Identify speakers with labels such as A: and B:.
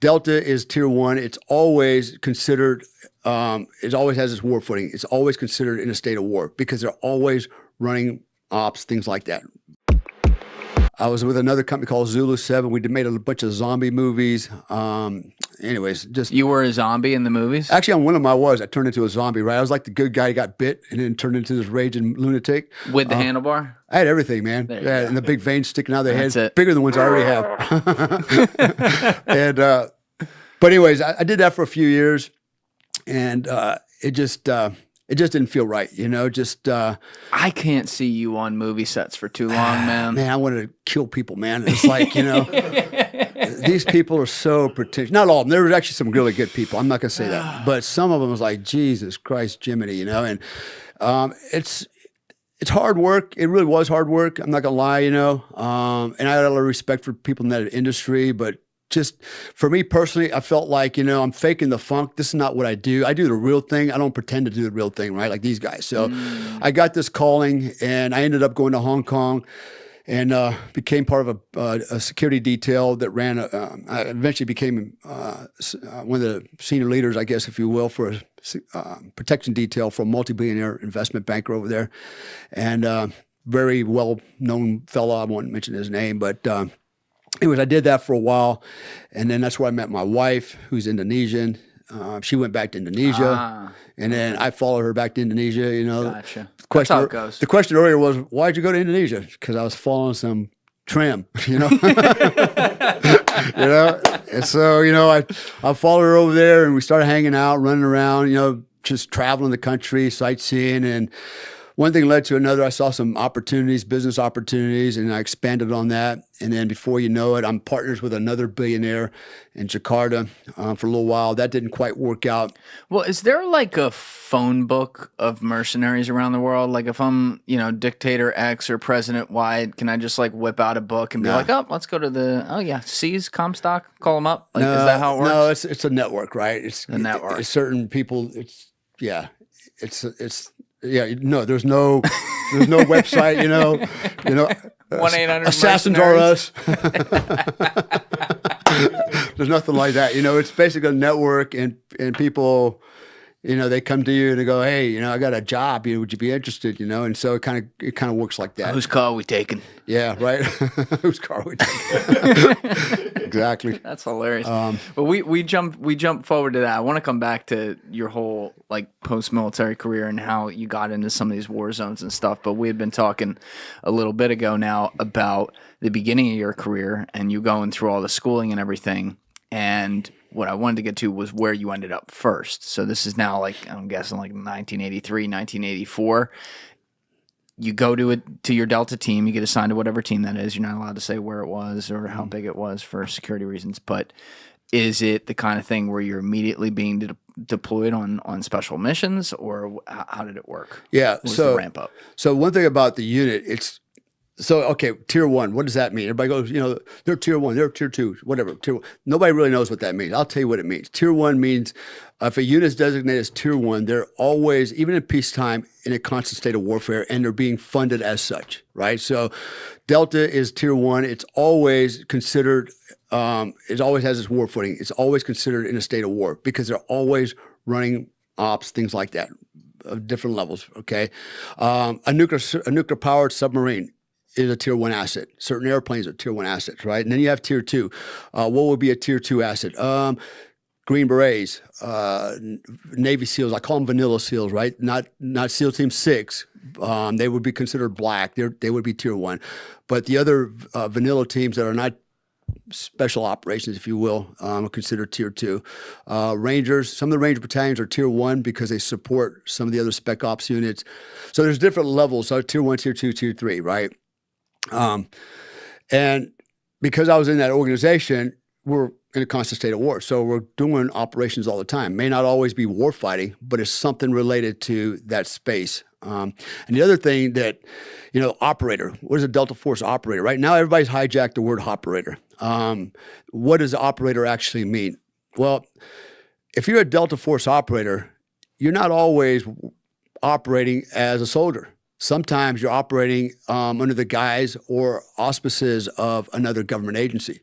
A: Delta is tier one. It's always considered, it always has its war footing. It's always considered in a state of war because they're always running ops, things like that. I was with another company called Zulu 7. We made a bunch of zombie movies. Anyways, just...
B: You were a zombie in the movies?
A: Actually, on one of them I was. I turned into a zombie, right? I was like the good guy who got bit and then turned into this raging lunatic.
B: With the handlebar?
A: I had everything, man. Yeah, and the big veins sticking out of their head. Bigger than the ones I already have. And, but anyways, I did that for a few years. And it just didn't feel right, you know,
B: I can't see you on movie sets for too long, man.
A: Man, I wanted to kill people, man. It's like, you know, these people are so pretentious. Not all of them. There was actually some really good people. I'm not going to say that. But some of them was like, Jesus Christ, Jiminy, you know. And it's hard work. It really was hard work. I'm not going to lie, you know. And I had a lot of respect for people in that industry, but just for me personally, I felt like, you know, I'm faking the funk. This is not what I do. I do the real thing. I don't pretend to do the real thing, right? Like these guys. So I got this calling and I ended up going to Hong Kong and became part of a security detail that ran, I eventually became one of the senior leaders, I guess, if you will, for a protection detail for a multi-billionaire investment banker over there. And very well-known fellow, I won't mention his name, but anyways, I did that for a while, and then that's where I met my wife, who's Indonesian. She went back to Indonesia, and then I followed her back to Indonesia, you know.
B: Gotcha. That's how it goes.
A: The question earlier was, why'd you go to Indonesia? Because I was following some Tram, you know. You know, and so, you know, I followed her over there, and we started hanging out, running around, you know, just traveling the country, sightseeing, and one thing led to another. I saw some opportunities, business opportunities, and I expanded on that. And then before you know it, I'm partners with another billionaire in Jakarta for a little while. That didn't quite work out.
B: Well, is there like a phone book of mercenaries around the world? Like if I'm, you know, Dictator X or President Y, can I just like whip out a book and be like, oh, let's go to the, C's, Comstock, call them up? Like, is that how it works?
A: No, it's a network, right? It's
B: a network.
A: It's certain people, no, there's no website, you know,
B: 1-800
A: assassins are us. There's nothing like that, you know. It's basically a network, and people, you know, they come to you and they go, hey, you know, I got a job, you know, would you be interested, you know? And so it kind of works like that.
B: Whose car are we taking?
A: Yeah, right. Whose car are we taking? Exactly.
B: That's hilarious. But we jump forward to that. I want to come back to your whole like post-military career and how you got into some of these war zones and stuff. But we had been talking a little bit ago now about the beginning of your career and you going through all the schooling and everything. And what I wanted to get to was where you ended up first. So this is now like, I'm guessing like 1983, 1984. You go to your Delta team, you get assigned to whatever team that is. You're not allowed to say where it was or how big it was for security reasons. But is it the kind of thing where you're immediately being deployed on special missions, or how did it work?
A: Yeah.
B: What was the ramp up?
A: So one thing about the unit, okay, tier one, what does that mean? Everybody goes, you know, they're tier one, they're tier two, whatever. Tier one. Nobody really knows what that means. I'll tell you what it means. Tier one means if a unit is designated as tier one, they're always, even in peacetime, in a constant state of warfare, and they're being funded as such, right? So Delta is tier one. It's always considered, it always has its war footing. It's always considered in a state of war because they're always running ops, things like that, of different levels, okay? A nuclear powered submarine is a tier one asset. Certain airplanes are tier one assets, right? And then you have tier two. What would be a tier two asset? Green Berets, Navy SEALs. I call them vanilla SEALs, right? Not SEAL Team 6. They would be considered black. They would be tier one. But the other vanilla teams that are not special operations, if you will, are considered tier two. Rangers, some of the Ranger battalions are tier one because they support some of the other spec ops units. So there's different levels. So tier one, tier two, tier three, right? And because I was in that organization, we're in a constant state of war. So we're doing operations all the time. May not always be war fighting, but it's something related to that space. And the other thing that, you know, operator, what is a Delta Force operator? Right now, everybody's hijacked the word operator. What does operator actually mean? Well, if you're a Delta Force operator, you're not always operating as a soldier. Sometimes you're operating under the guise or auspices of another government agency,